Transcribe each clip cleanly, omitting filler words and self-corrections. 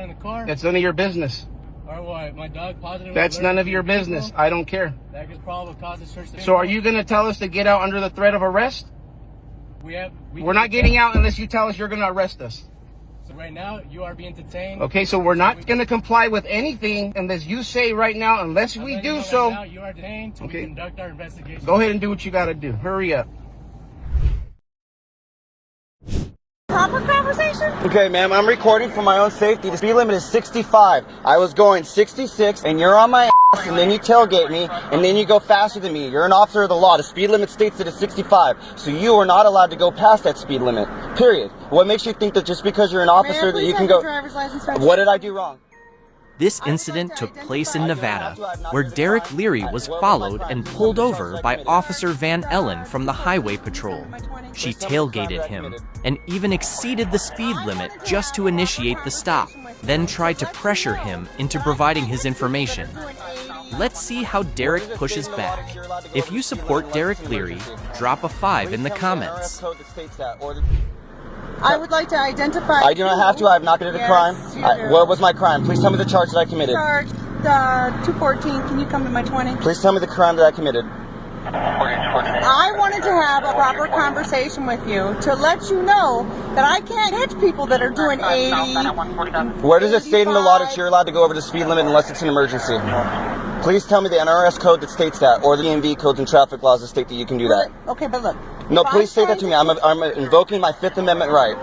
in the car? That's none of your business. Or what? My dog positive? That's none of your business. I don't care. That is probable cause of search. So are you going to tell us to get out under the threat of arrest? We're not getting out unless you tell us you're going to arrest us. So right now, you are being detained. Okay, so we're not going to comply with anything unless you say right now, unless we do so. Right now, you are detained to conduct our investigation. Go ahead and do what you got to do. Hurry up. Proper conversation? Okay, ma'am, I'm recording for my own safety. The speed limit is 65. I was going 66, and you're on my ass, and then you tailgate me, and then you go faster than me. You're an officer of the law. The speed limit states that it's 65, so you are not allowed to go past that speed limit, period. What makes you think that just because you're an officer that you can go... What did I do wrong? This incident took place in Nevada, where Derek Leary was followed and pulled over by Officer Van Ellen from the Highway Patrol. She tailgated him and even exceeded the speed limit just to initiate the stop, then tried to pressure him into providing his information. Let's see how Derek pushes back. If you support Derek Leary, drop a 5 in the comments. I would like to identify... I do not have to. I have not committed a crime. What was my crime? Please tell me the charge that I committed. Charge 214. Can you come to my 20? Please tell me the crime that I committed. I wanted to have a proper conversation with you to let you know that I can't catch people that are doing 80. Where does it state in the law that you're allowed to go over the speed limit unless it's an emergency? Please tell me the NRS code that states that, or the DMV codes and traffic laws that state that you can do that. Okay, but look. No, please say that to me. I'm invoking my Fifth Amendment right.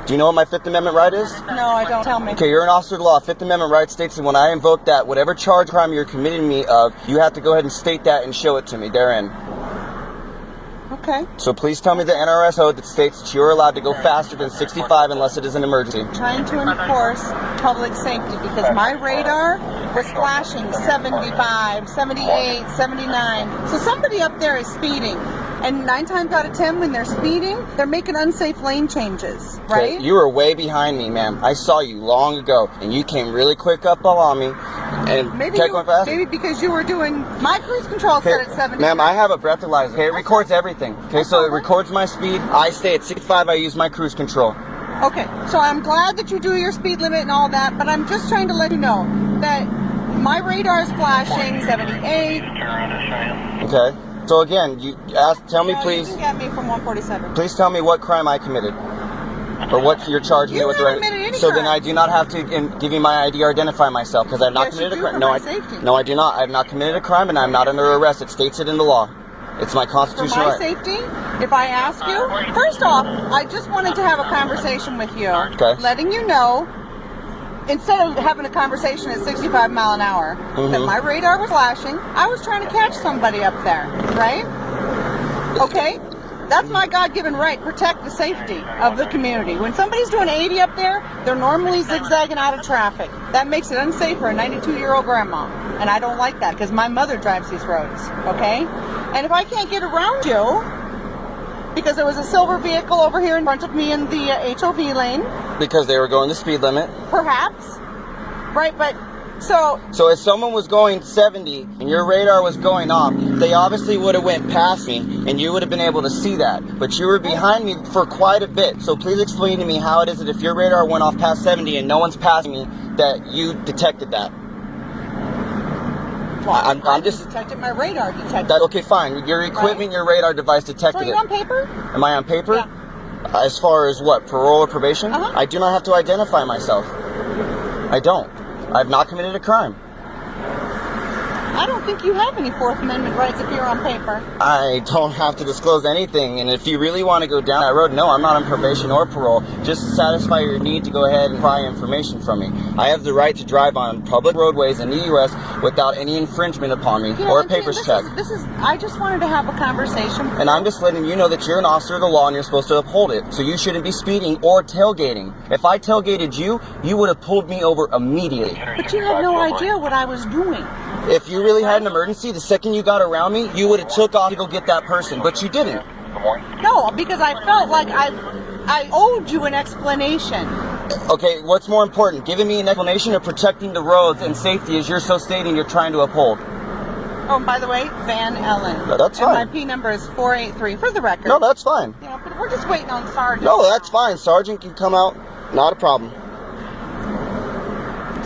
Do you know what my Fifth Amendment right is? No, I don't. Tell me. Okay, you're an officer of the law. Fifth Amendment right states that when I invoke that, whatever charge crime you're committing me of, you have to go ahead and state that and show it to me therein. Okay. So please tell me the NRS code that states that you're allowed to go faster than 65 unless it is an emergency. I'm trying to enforce public safety because my radar was flashing 75, 78, 79. So somebody up there is speeding. And 9 times out of 10, when they're speeding, they're making unsafe lane changes, right? Okay, you were way behind me, ma'am. I saw you long ago, and you came really quick up on me, and kept going fast. Maybe because you were doing my cruise control set at 70. Ma'am, I have a breathalyzer. Okay, it records everything. Okay, so it records my speed. I stay at 65. I use my cruise control. Okay, so I'm glad that you do your speed limit and all that, but I'm just trying to let you know that my radar is flashing 78. Okay. So again, tell me please. You can get me from 147. Please tell me what crime I committed, or what you're charging me with. You haven't committed any so crime. then I do not have to give you my ID or identify myself because I have not committed a crime. No, I do not. I have not committed a crime, and I'm not under arrest. It states it in the law. It's my constitutional right. For my safety, if I ask you, first off, I just wanted to have a conversation with you, letting you know. Instead of having a conversation at 65 mile an hour, that my radar was flashing, I was trying to catch somebody up there, right? Okay? That's my God-given right. Protect the safety of the community. When somebody's doing 80 up there, they're normally zigzagging out of traffic. That makes it unsafe for a 92-year-old grandma. And I don't like that because my mother drives these roads, okay? And if I can't get around you, because there was a silver vehicle over here in front of me in the HOV lane. Because they were going the speed limit. Perhaps. Right, but so if someone was going 70 and your radar was going off, they obviously would have went past me and you would have been able to see that. But you were behind me for quite a bit. So please explain to me how it is that if your radar went off past 70 and no one's passing me, that you detected that. Well, I'm just detected. My radar detected. Okay, fine. Your equipment, your radar device detected it. So are you on paper? Am I on paper? Yeah. As far as what, parole or probation? I do not have to identify myself. I don't. I have not committed a crime. I don't think you have any Fourth Amendment rights if you're on paper. I don't have to disclose anything, and if you really want to go down that road, no, I'm not on probation or parole. Just to satisfy your need to go ahead and pry information from me. I have the right to drive on public roadways in the U.S. without any infringement upon me or a papers check. I just wanted to have a conversation. And I'm just letting you know that you're an officer of the law and you're supposed to uphold it. So you shouldn't be speeding or tailgating. If I tailgated you, you would have pulled me over immediately. But you had no idea what I was doing. If you really had an emergency, the second you got around me, you would have took off to go get that person, but you didn't. No, because I felt like I owed you an explanation. Okay, what's more important, giving me an explanation or protecting the roads and safety as you're so stating you're trying to uphold? Oh, and by the way, Van Ellen. No, that's fine. And my P number is 483, for the record. No, that's fine. Yeah, but we're just waiting on Sergeant. No, that's fine. Sergeant can come out. Not a problem.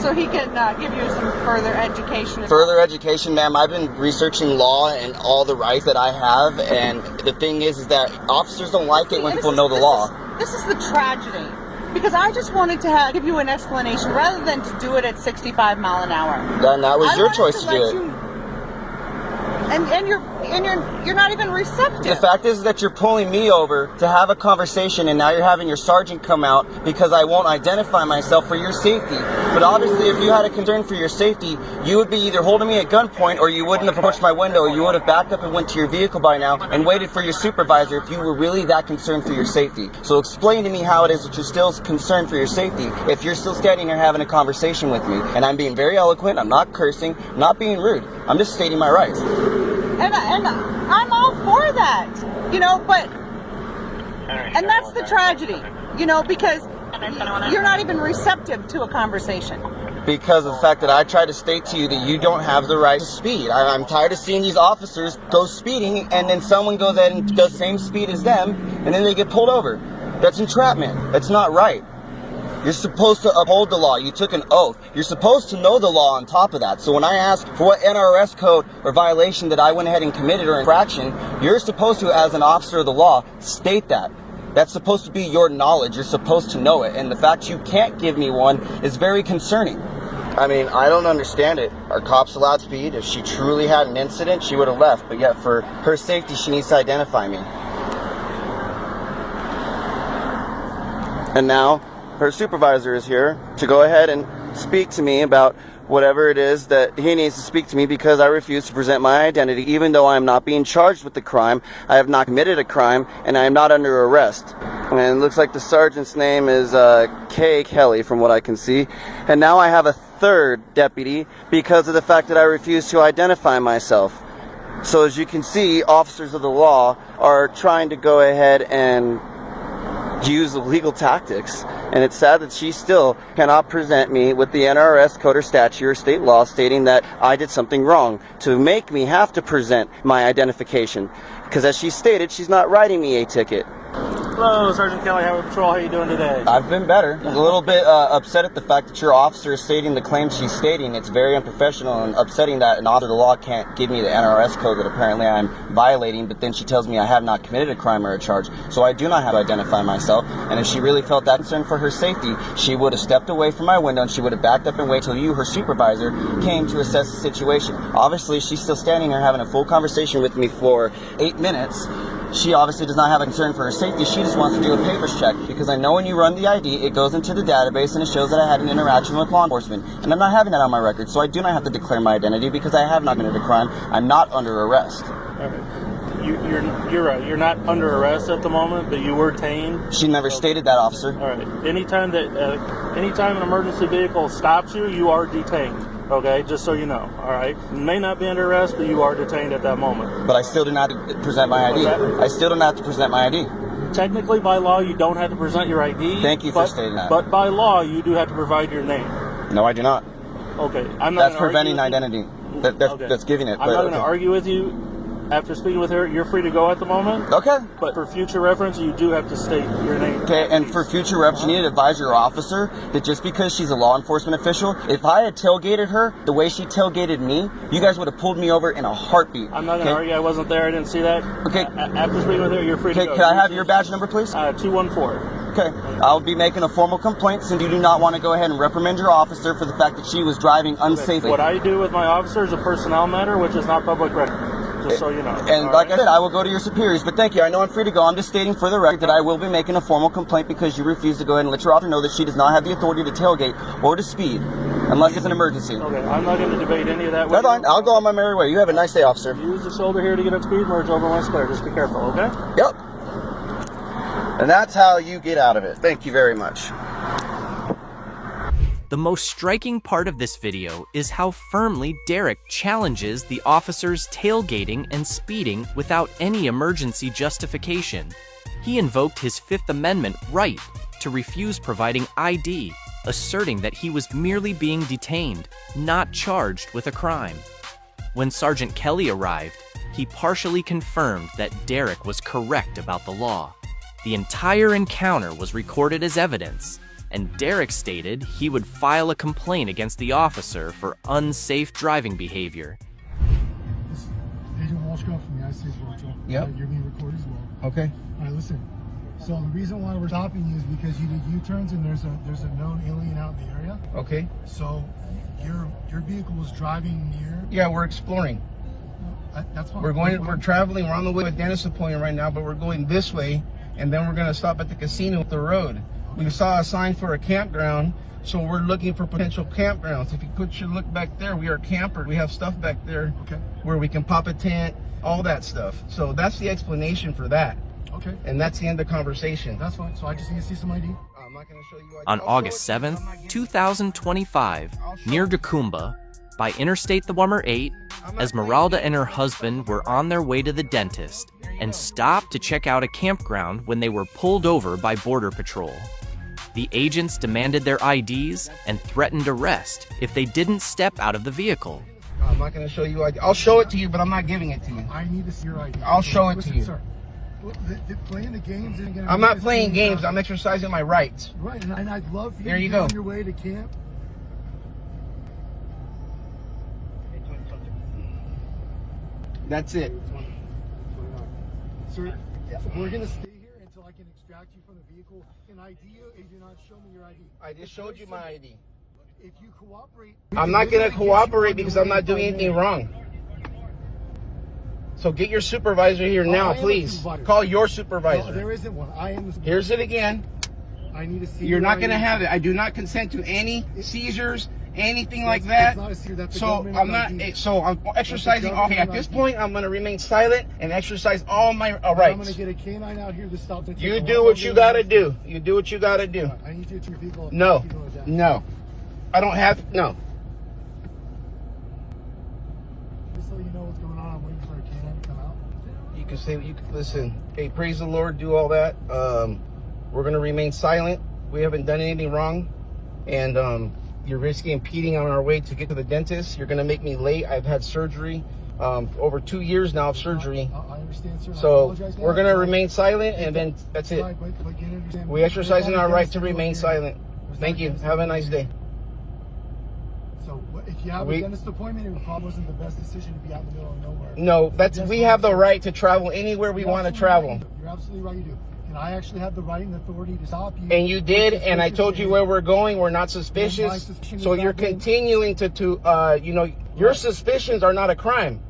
So he can give you some further education. Further education, ma'am. I've been researching law and all the rights that I have, and the thing is that officers don't like it when people know the law. This is the tragedy. Because I just wanted to give you an explanation rather than to do it at 65 mile an hour. Then that was your choice to do it. And you're not even receptive. The fact is that you're pulling me over to have a conversation, and now you're having your sergeant come out because I won't identify myself for your safety. But obviously, if you had a concern for your safety, you would be either holding me at gunpoint, or you wouldn't have approached my window. You would have backed up and went to your vehicle by now and waited for your supervisor if you were really that concerned for your safety. So explain to me how it is that you're still concerned for your safety if you're still standing here having a conversation with me. And I'm being very eloquent. I'm not cursing. I'm not being rude. I'm just stating my rights. And I'm all for that, and that's the tragedy, because you're not even receptive to a conversation. Because of the fact that I tried to state to you that you don't have the right to speed. I'm tired of seeing these officers go speeding, and then someone goes ahead and does the same speed as them, and then they get pulled over. That's entrapment. That's not right. You're supposed to uphold the law. You took an oath. You're supposed to know the law on top of that. So when I ask for what NRS code or violation that I went ahead and committed or infraction, you're supposed to, as an officer of the law, state that. That's supposed to be your knowledge. You're supposed to know it. And the fact you can't give me one is very concerning. I mean, I don't understand it. Are cops allowed speed? If she truly had an incident, she would have left. But yet, for her safety, she needs to identify me. And now, her supervisor is here to go ahead and speak to me about whatever it is that he needs to speak to me, because I refuse to present my identity. Even though I am not being charged with the crime, I have not committed a crime, and I am not under arrest. And it looks like the sergeant's name is Kay Kelly, from what I can see. And now I have a third deputy because of the fact that I refuse to identify myself. So as you can see, officers of the law are trying to go ahead and use legal tactics, and it's sad that she still cannot present me with the NRS code or statute or state law stating that I did something wrong to make me have to present my identification, because as she stated, she's not writing me a ticket. Hello, Sergeant Kelly, Highway Patrol. How are you doing today? I've been better. I'm a little bit upset at the fact that your officer is stating the claims she's stating. It's very unprofessional and upsetting that an officer of the law can't give me the NRS code that apparently I'm violating, but then she tells me I have not committed a crime or a charge, so I do not have to identify myself. And if she really felt that concerned for her safety, she would have stepped away from my window and she would have backed up and waited till you, her supervisor, came to assess the situation. Obviously, she's still standing here having a full conversation with me for 8 minutes. She obviously does not have a concern for her safety. She just wants to do a papers check, because I know when you run the ID, it goes into the database and it shows that I had an interaction with law enforcement. And I'm not having that on my record, so I do not have to declare my identity because I have not committed a crime. I'm not under arrest. Okay. You're right. You're not under arrest at the moment, but you were detained. She never stated that, officer. All right. Anytime an emergency vehicle stops you, you are detained. Okay, just so you know. All right. You may not be under arrest, but you are detained at that moment. But I still do not have to present my ID. I still do not have to present my ID. Technically, by law, you don't have to present your ID. Thank you for stating that. But by law, you do have to provide your name. No, I do not. Okay. I'm not. That's preventing identity. That's giving it. I'm not going to argue with you. After speaking with her, you're free to go at the moment. Okay. But for future reference, you do have to state your name. Okay, and for future reference, you need to advise your officer that just because she's a law enforcement official, if I had tailgated her the way she tailgated me, you guys would have pulled me over in a heartbeat. I'm not going to argue. I wasn't there. I didn't see that. Okay. After speaking with her, you're free to go. Can I have your badge number, please? 214. Okay. I'll be making a formal complaint since you do not want to go ahead and reprimand your officer for the fact that she was driving unsafely. What I do with my officer is a personnel matter, which is not public record. Just so you know. And like I said, I will go to your superiors, but thank you. I know I'm free to go. I'm just stating for the record that I will be making a formal complaint because you refuse to go ahead and let your officer know that she does not have the authority to tailgate or to speed unless it's an emergency. Okay, I'm not going to debate any of that. That's fine. I'll go on my merry way. You have a nice day, officer. Use the shoulder here to get up speed, merge over one square. Just be careful, okay? Yep. And that's how you get out of it. Thank you very much. The most striking part of this video is how firmly Derek challenges the officers tailgating and speeding without any emergency justification. He invoked his Fifth Amendment right to refuse providing ID, asserting that he was merely being detained, not charged with a crime. When Sergeant Kelly arrived, he partially confirmed that Derek was correct about the law. The entire encounter was recorded as evidence, and Derek stated he would file a complaint against the officer for unsafe driving behavior. Agent Walshcroft from the United States Marshal. Yep. You're being recorded as well. Okay. All right, listen. So the reason why we're stopping you is because you did U-turns and there's a known alien out in the area. Okay. So your vehicle was driving near. Yeah, we're exploring. That's fine. We're traveling. We're on the way to a dentist appointment right now, but we're going this way, and then we're going to stop at the casino up the road. We saw a sign for a campground, so we're looking for potential campgrounds. If you put your look back there, we are campers. We have stuff back there where we can pop a tent, all that stuff. So that's the explanation for that. Okay. And that's the end of the conversation. That's fine. So I just need to see some ID. I'm not going to show you ID. On August 7th, 2025, near Tacumba, by Interstate the 108, Esmeralda and her husband were on their way to the dentist and stopped to check out a campground when they were pulled over by Border Patrol. The agents demanded their IDs and threatened arrest if they didn't step out of the vehicle. I'm not going to show you ID. I'll show it to you, but I'm not giving it to you. I need to see your ID. I'll show it to you. Sir, playing the games isn't gonna I'm not playing games. I'm exercising my rights. Right, and I'd love for you There to you get go. on your way to camp. That's it. Sir, we're going to stay here until I can extract you from the vehicle and ID you if you not show me your ID. I just showed you my ID. If you cooperate... I'm not going to cooperate because I'm not doing anything wrong. So get your supervisor here now, please. Call your supervisor. No, there isn't one. I am the supervisor. Here's it again. I need to see. You're not going to have it. I do not consent to any seizures, anything like that. So I'm not. So I'm exercising. Okay, at this point, I'm going to remain silent and exercise all my rights. I'm going to get a canine out here to stop. You do what you got to do. You do what you got to do. I need you to your vehicle. No, no, I don't have. No. Just so you know what's going on, I'm waiting for a canine to come out. You can say. You can listen. Hey, praise the Lord. Do all that. We're going to remain silent. We haven't done anything wrong, and you're risking impeding on our way to get to the dentist. You're going to make me late. I've had surgery, over 2 years now of surgery. I understand, sir. So we're going to remain silent, and then that's it. Right, but you understand, We exercising our right to remain silent. Thank you. Have a nice day. So if you have a dentist appointment, it probably wasn't the best decision to be out in the middle of nowhere. No, we have the right to travel anywhere we want to travel. You're absolutely right, you do. And I actually have the right and authority to stop you. And you did, and I told you where we're going. We're not suspicious. So you're continuing to your suspicions are not a crime.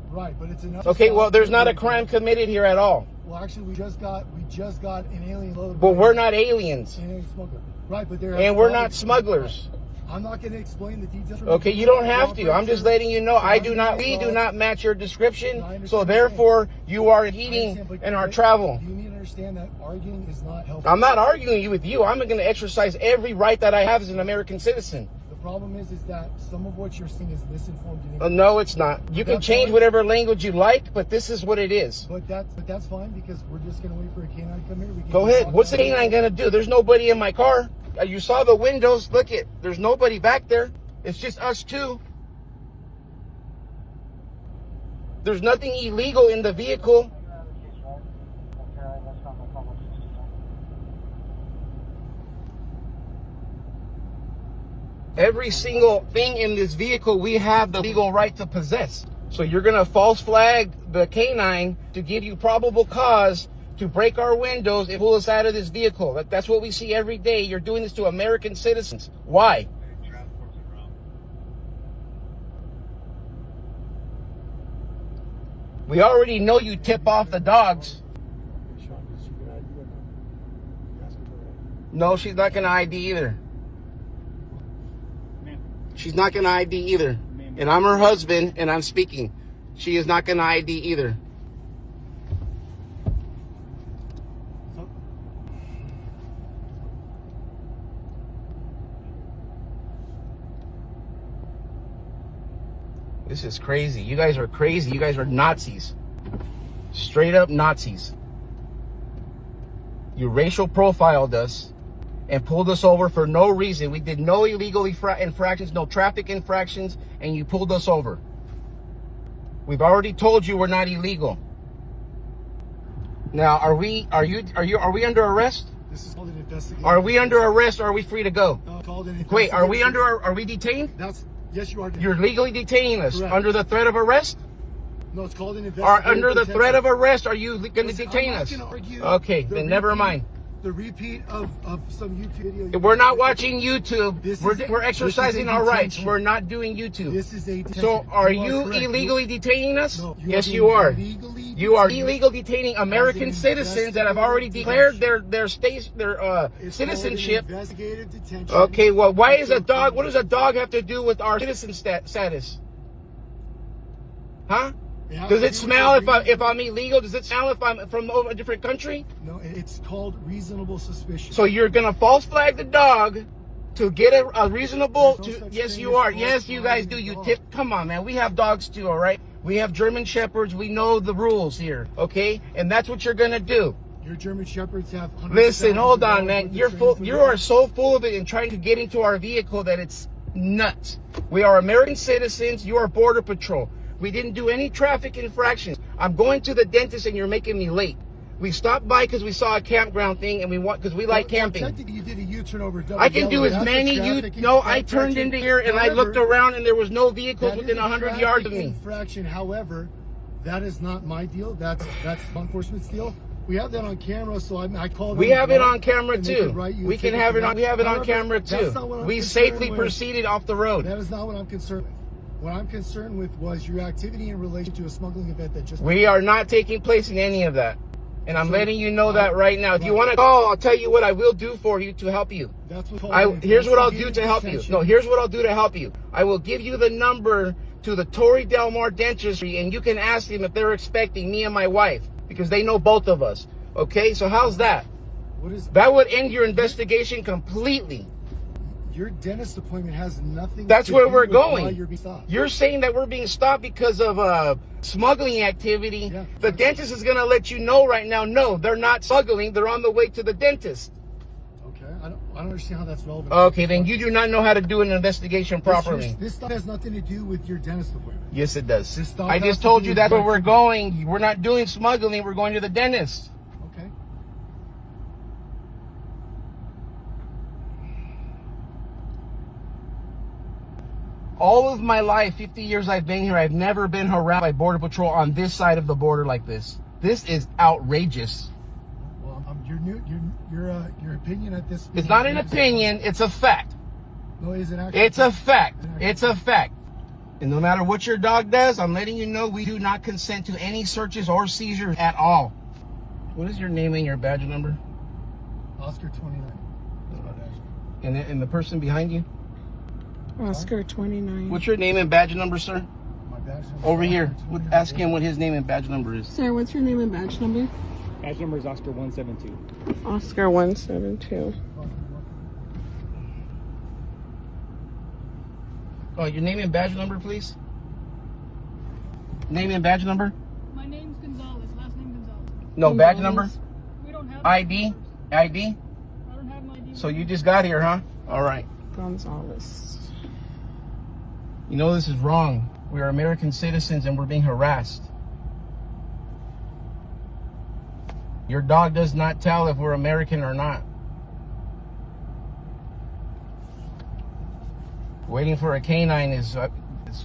Right, but it's enough. Okay, well, there's not a crime committed here at all. Well, actually, we just got an alien loaded. But we're not aliens. An alien smuggler. Right, but and we're not smugglers. I'm not going to explain the details. Okay, you don't have to. I'm just letting you know. We do not match your description. So therefore, you are impeding in our travel. You need to understand that arguing is not helpful. I'm not arguing with you. I'm going to exercise every right that I have as an American citizen. The problem is that some of what you're saying is misinformed. No, it's not. You can change whatever language you like, but this is what it is. But that's fine because we're just going to wait for a canine to come here. Go ahead. What's the canine going to do? There's nobody in my car. You saw the windows. Look it. There's nobody back there. It's just us two. There's nothing illegal in the vehicle. Every single thing in this vehicle we have the legal right to possess. So you're going to false flag the canine to give you probable cause to break our windows and pull us out of this vehicle. That's what we see every day. You're doing this to American citizens. Why? We already know you tip off the dogs. No, she's not going to ID either. She's not going to ID either. And I'm her husband and I'm speaking. She is not going to ID either. This is crazy. You guys are crazy. You guys are Nazis. Straight up Nazis. You racial profiled us and pulled us over for no reason. We did no illegal infractions, no traffic infractions, and you pulled us over. We've already told you we're not illegal. Now, are we under arrest? This is called an investigation. Are we under arrest or are we free to go? Called an Wait, are we investigation. are we detained? Yes, you are. You're legally detaining us Correct. under the threat of arrest? No, it's called an Or investigation. under the threat of arrest, are you going to Listen, detain I'm not us? gonna argue Okay, the then never repeat- mind. The repeat of some YouTube video. We're not watching YouTube. This is We're a exercising our rights. detention. We're not doing YouTube. This is a detention. So are you correct. illegally detaining us? No, Yes, being you are. illegally You are detained illegal detaining American as an citizens that have already investigative declared their It's called an citizenship. investigative detention. Okay, well, why is a dog? What does a dog have to do with our citizen status? Huh? has Does to it do smell with if I'm illegal? Does it smell if I'm from a different country? No, it's called reasonable suspicion. So you're gonna false flag the dog to get a reasonable. There's no To, such yes, thing you as are. false Yes, you guys flagging do. the You dog. tip. Come on, man. We have dogs too. All right. We have German shepherds. We know the rules here. Okay, and that's what you're gonna do. Your German shepherds have hundreds of Listen, thousands hold of on, dollars man. worth of You're training full. for You them. are so full of it and trying to get into our vehicle that it's nuts. We are American citizens. You are Border Patrol. We didn't do any traffic infractions. I'm going to the dentist and you're making me late. We stopped by because we saw a campground thing and we want because we like camping. Technically, you did a U-turn over double I can do yellow. as That's a many traffic No, I infraction. turned into here and I However, looked around and there was no vehicles that is within a 100 traffic yards of me. infraction. However, that is not my deal. That's law enforcement's deal. We have that on camera, so I called. We them have it up on camera and they too. could write you a We can ticket have for it on. that. We have it on However, camera that's too. not what I'm We concerned safely with. proceeded off the road. That is not what I'm concerned with. What I'm concerned with was your activity in relation to a smuggling event that just. We are not taking place in any of that. And I'm So, letting you know that right now. If you want to call, I'll tell you what I will do for you to help you. That's what. Here's what I'll do to help you. No, here's what I'll do to help you. I will give you the number to the Torrey Del Mar Dentistry, and you can ask them if they're expecting me and my wife, because they know both of us. Okay, so how's that? What is That would end your investigation completely. your dentist appointment has nothing. That's to where do we're with why going. You're being stopped. You're saying that we're being stopped because of smuggling activity. Yeah. The dentist is going to let you know right now, no, they're not smuggling. They're on the way to the dentist. Okay, I don't understand how that's relevant. Okay, then you do not know how to do an investigation properly. This stuff has nothing to do with your dentist appointment. Yes, it does. This stuff I has just to told do you with that's where we're vaccine. going. We're not doing smuggling. We're going to the dentist. Okay. All of my life, 50 years I've been here, I've never been harassed by Border Patrol on this side of the border like this. This is outrageous. Well, your opinion at this. It's not an opinion. It's a fact. No, it is an actual. It's a fact. It's a fact. And no matter what your dog does, I'm letting you know we do not consent to any searches or seizures at all. What is your name and your badge number? Oscar 29. And the person behind you? Oscar 29. What's your name and badge number, sir? My badge number. Over here. Oscar 29. Ask him what his name and badge number is. Sir, what's your name and badge number? Badge number is Oscar 172. Oscar 172. Oh, your name and badge number, please. Name and badge number? My name's Gonzalez. Last name Gonzalez. No, badge number? We don't have ID? ID? I don't have my ID. So you just got here, huh? All right. Gonzalez. You know this is wrong. We are American citizens and we're being harassed. Your dog does not tell if we're American or not. Waiting for a canine is,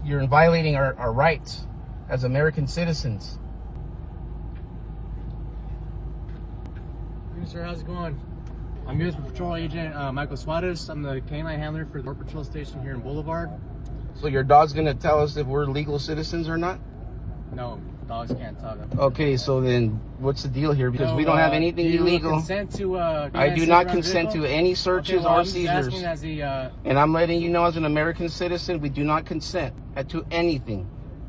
you're violating our rights as American citizens. Hey, sir, how's it going? I'm U.S. Patrol Agent Michael Suarez. I'm the canine handler for the Border Patrol Station here in Boulevard. So your dog's gonna tell us if we're legal citizens or not? No, dogs can't talk. Okay, so then what's the deal here? Because No, we don't have anything do you illegal. Consent to, I do not consent to any searches well, or I'm just seizures. asking as a, And I'm letting you know as an American citizen, we do not consent to anything.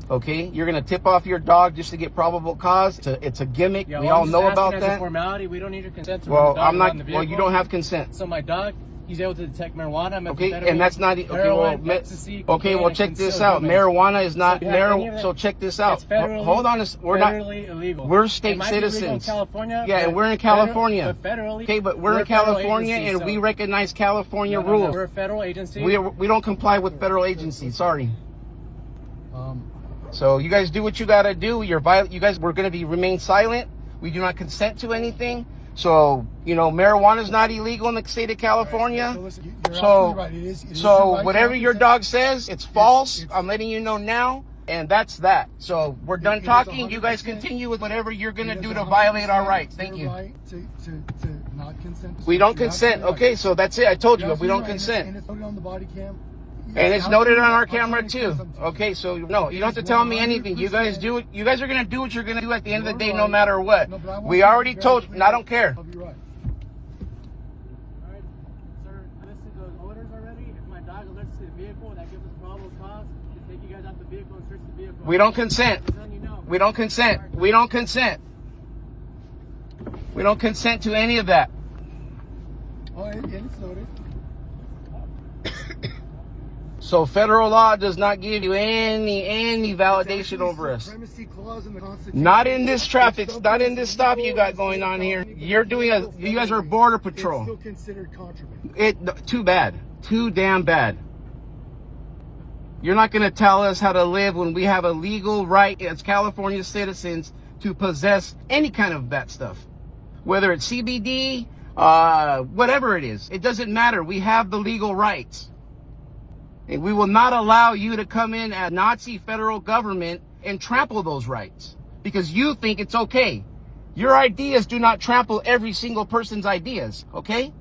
Okay? You're going to tip off your dog just to get probable cause. It's a gimmick. yeah, We well, all I'm just know asking about as a that. formality. We don't need your consent to Well, run the dog I'm not. around the Well, you vehicle. don't have consent. So my dog, he's able to detect marijuana, Okay, methamphetamine, and that's not okay. heroin, Well, ecstasy, okay. Well, cocaine, check and this concealed out. weapons. Marijuana is not So if you have any of marijuana. that, So check this out. It's federally, Hold on. We're not. federally illegal. We're It state might be legal in citizens. California, Yeah, and but we're in California. But federally, Okay, but we're a in federal California, agency, and so- we recognize California No, rules. we're a federal agency. We don't comply with federal agencies. Sorry. So you guys do what you gotta do. You guys, we're gonna remain silent. We do not consent to anything. So, you know, marijuana is not illegal in the state of California. So listen, you're absolutely right. It is your right to whatever your consent. dog says, it's false. it's- I'm letting you know now. And that's that. So we're done It is talking. You guys 100%. continue with whatever you're going to It is do to violate our 100% rights. Thank your you. right to not consent. We don't You're consent. absolutely Okay, right. so that's it. I told you, You're we don't absolutely right. consent. And it's noted on the body cam. And it's noted on our Absolutely. camera I'm too. trying to say something. Okay, so no, you don't have to tell me anything. You guys 100%. do it. You guys are gonna do what you're gonna do at the end of the day, You're no right. matter what. No, but I want We you to already be very told. clear And I don't care. of your rights. All right, sir, listen to those orders already. If my dog alerts to the vehicle, that gives us probable cause to take you guys out the vehicle and search the vehicle. We don't consent. I'm telling you no. We don't consent. We don't consent. We don't consent to any of that. Oh, and it's noted. So federal law does not give you any validation over us. Supremacy clause in the Constitution. Not in this traffic. If Not in something this is stop you illegal got in the going state of on here. California, You're doing a. You guys are border It's patrol. still considered contraband. Too bad. Too damn bad. You're not going to tell us how to live when we have a legal right as California citizens to possess any kind of that stuff. Whether it's CBD, whatever it is. It doesn't matter. We have the legal rights. And we will not allow you to come in as Nazi federal government and trample those rights. Because you think it's okay. Your ideas do not trample every single person's ideas, okay?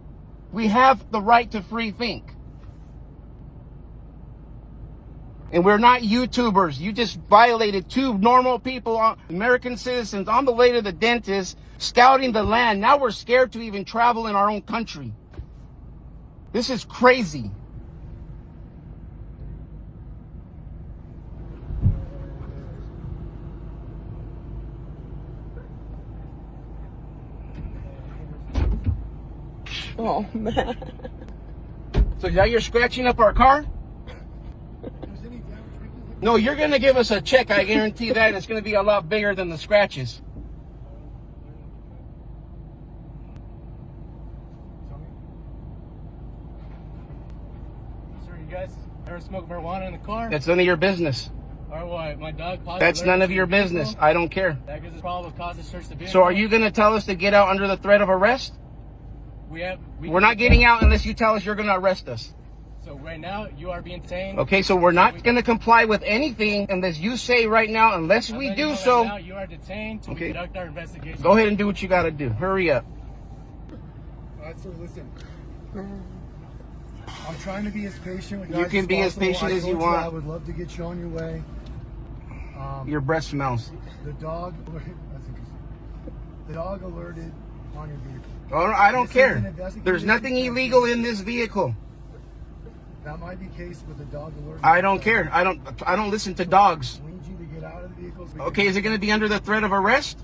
We have the right to free think. And we're not YouTubers. You just violated two normal people, American citizens, on the way to the dentist, scouting the land. Now we're scared to even travel in our own country. This is crazy. Oh, man. So now you're scratching up our car? No, you're going to give us a check, I guarantee that. It's going to be a lot bigger than the scratches. Sir, you guys ever smoke marijuana in the car? That's none of your business. Or what? My dog That's none of your business. I don't care. That gives us probable cause to search the vehicle. So are you going to tell us to get out under the threat of arrest? We're not getting out unless you tell us you're going to arrest us. So right now, you are being detained. Okay, so we're not going to comply with anything unless you say right now, unless we do so. Right now, you are detained to Okay. conduct our investigation. Go ahead and do what you got to do. Hurry up. All right, sir, listen. I'm trying to be as patient with you. You can be as patient as you want. I would love to get you on your way. Your breath smells. The dog. That's interesting. The dog alerted on your vehicle. Oh, I don't This is care. an investigative There's nothing detention. illegal in this vehicle. That might be the case with the dog alerted. I don't care. I don't listen to dogs. We need you to get out of the vehicle. Okay, is it going to be under the threat of arrest?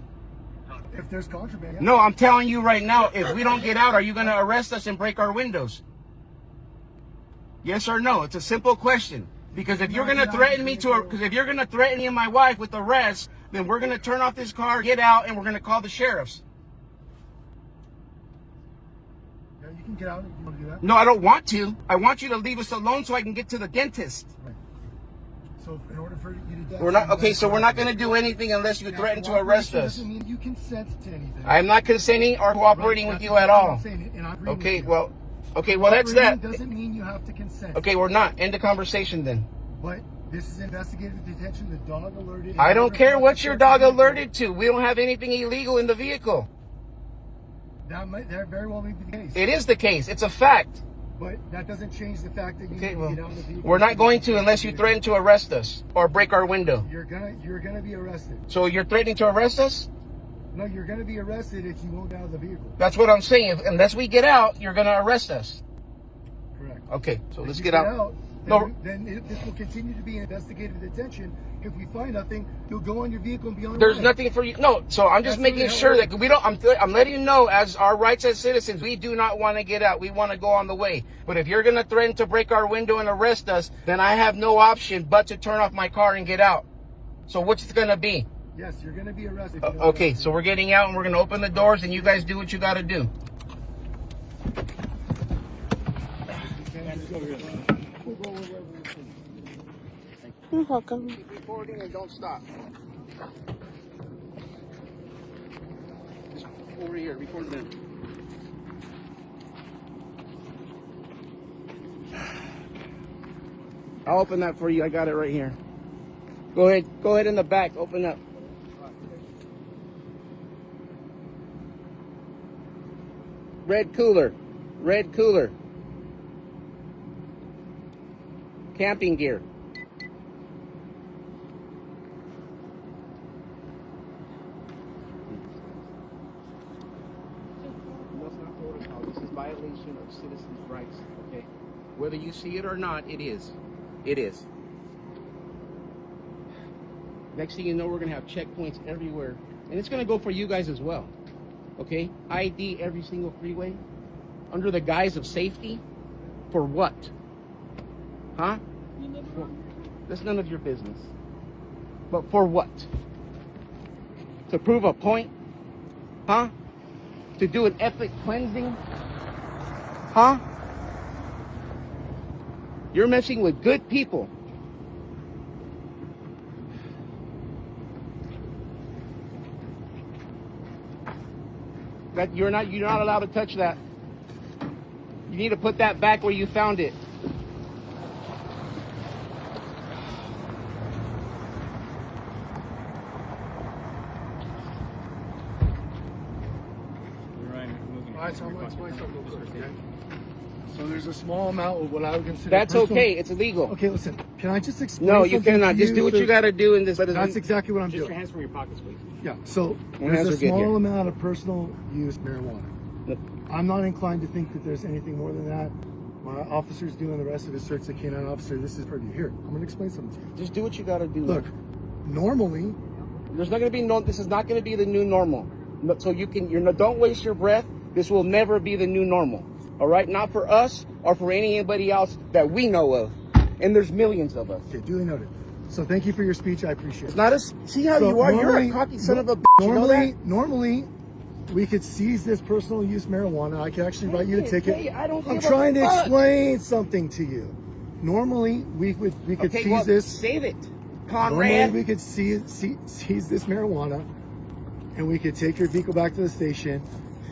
If there's contraband. No, I'm telling you right now, if we don't get out, are you going to arrest us and break our windows? Yes or no? It's a simple question. Because if you're going to threaten me if you're going to threaten me and my wife with arrest, then we're going to turn off this car, get out, and we're going to call the sheriffs. Yeah, you can get out if you want to do that. No, I don't want to. I want you to leave us alone so I can get to the dentist. Right. So in order for you to do that, We're not okay. So we're not going to do anything unless you threaten to arrest us. Doesn't mean you consent to anything. I'm not consenting or cooperating with you at all. Okay, well, that's that. Doesn't mean you have to consent. Okay, we're not. End the conversation then. But this is investigative detention. The dog alerted. I don't care what your dog alerted to. We don't have anything illegal in the vehicle. That very well may be the case. It is the case. It's a fact. But that doesn't change the fact that you Okay, need well, to get out of the vehicle. we're not going to unless you threaten to arrest us or break our window. You're gonna be arrested. So you're threatening to arrest us? No, you're gonna be arrested if you won't get out of the vehicle. That's what I'm saying. Unless we get out, you're going to arrest us. Correct. Okay, so If let's you get out. No. Then this will continue to be investigative detention. If we find nothing, you'll go on your vehicle and be on. There's way. nothing for you. No, so I'm just That's making really how sure it that we don't. I'm letting you know, as our rights as citizens, we do not want to get out. We want to go on the way. But if you're going to threaten to break our window and arrest us, then I have no option but to turn off my car and get out. So what's it going to be? Yes, you're going to be arrested. if you don't Okay, arrest so we're getting out and we're going to open the doors and you guys do what you got to do. You're welcome. Keep recording and don't stop. Just over here, record them. I'll open that for you. I got it right here. Go ahead in the back. Open up. Red cooler. Camping gear. That's not protocol. This is violation of citizens' rights, okay? Whether you see it or not, it is. It is. Next thing you know, we're gonna have checkpoints everywhere. And it's gonna go for you guys as well. Okay? ID every single freeway under the guise of safety. For what? Huh? That's none of your business. But for what? To prove a point? Huh? To do an ethnic cleansing? Huh? You're messing with good people. That you're not allowed to touch that. You need to put that back where you found it. All right, so I'm going to explain something real quick, okay? So there's a small amount of what I would consider That's personal... okay. It's illegal. Okay, listen. Can I just explain No, you something cannot. to Just do what you got to do in this. That's exactly what I'm doing. Just your hands from your pockets, please. Yeah, so Your hands there's are a good here. small amount of personal use marijuana. Look. I'm not inclined to think that there's anything more than that. My officer's doing the rest of his search, the canine officer. This is pretty. Here, I'm going to explain something to you. Just do what you got to do. Look, normally, There's not going to be no. This is not going to be the new normal. No, so you can. Don't waste your breath. This will never be the new normal. All right, not for us or for anybody else that we know of. And there's millions of us. okay, duly noted. So thank you for your speech. I appreciate It's it. not a. See how So you are. You're normally- a cocky son of a bitch. You know Normally, that? normally, we could seize this personal use marijuana. I could actually write you a ticket. Hey, I don't I'm give a trying to fuck. explain something to you. Normally, we could Okay, seize well, this. save it, Normally, Conrad. we could seize this marijuana, and we could take your vehicle back to the station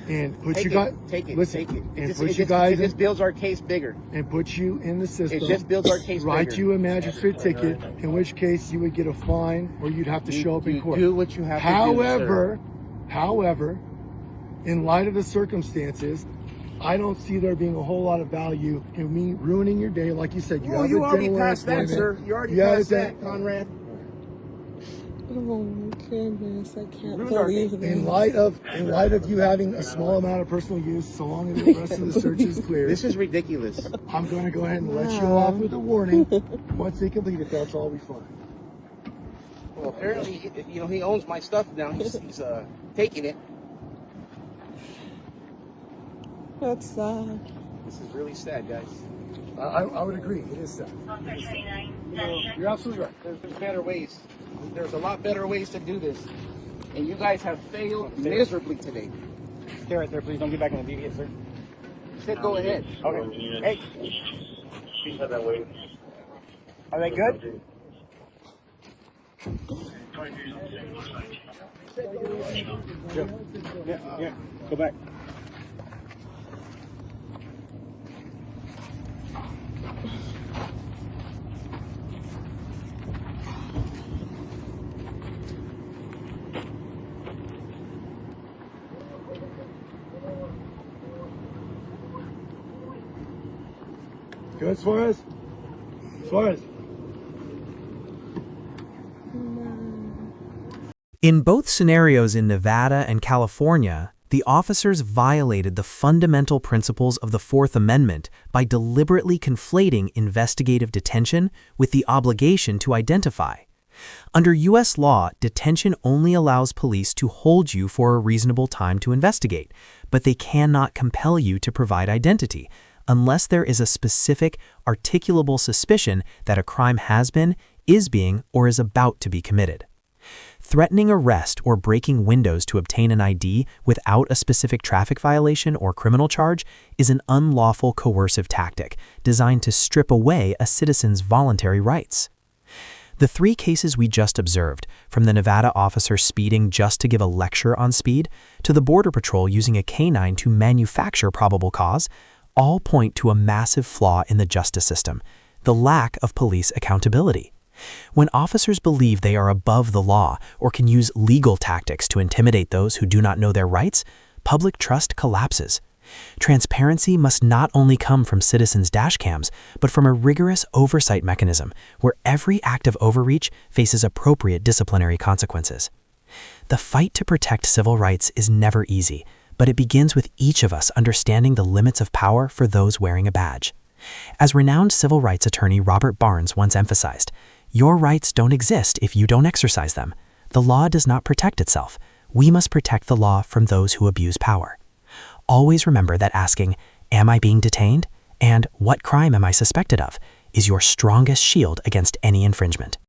and put Take you it. guys. Take it. Listen, Take it. and put you guys It just builds our case bigger. and put you in the system. It just builds our case Write bigger. you a magistrate ticket, in which case you would get a fine or you'd have to show up in You court. do what you have to do, However, in light of the circumstances, I don't see there being a whole lot of value in me ruining your day. Like you said, you Oh, have you a already dental passed that, appointment. sir. You already You have passed a that, Conrad. Oh my goodness, I can't Ruined our believe day. this. In light of you having a small amount of personal use, so long as the rest of the search is clear, This is ridiculous. I'm going to go ahead and let you off with a warning. Once they complete it, that's all we find. Well, apparently, he owns my stuff now. He's taking it. That's sad. This is really sad, guys. I would agree. It is sad. You're absolutely right. There's better ways. There's a lot better ways to do this. And you guys have failed miserably today. Stay right there, please. Don't get back in the deviate, sir. Said go ahead. Okay. Hey. Are they good? Yeah. Go back. Good, Suarez? Suarez. In both scenarios in Nevada and California, the officers violated the fundamental principles of the Fourth Amendment by deliberately conflating investigative detention with the obligation to identify. Under U.S. law, detention only allows police to hold you for a reasonable time to investigate, but they cannot compel you to provide identity unless there is a specific, articulable suspicion that a crime has been, is being, or is about to be committed. Threatening arrest or breaking windows to obtain an ID without a specific traffic violation or criminal charge is an unlawful coercive tactic designed to strip away a citizen's voluntary rights. The three cases we just observed, from the Nevada officer speeding just to give a lecture on speed, to the Border Patrol using a canine to manufacture probable cause, all point to a massive flaw in the justice system. the lack of police accountability. When officers believe they are above the law or can use legal tactics to intimidate those who do not know their rights, public trust collapses. Transparency must not only come from citizens' dashcams, but from a rigorous oversight mechanism where every act of overreach faces appropriate disciplinary consequences. The fight to protect civil rights is never easy, but it begins with each of us understanding the limits of power for those wearing a badge. As renowned civil rights attorney Robert Barnes once emphasized, "Your rights don't exist if you don't exercise them. The law does not protect itself. We must protect the law from those who abuse power." Always remember that asking, "Am I being detained?" and "What crime am I suspected of?" is your strongest shield against any infringement.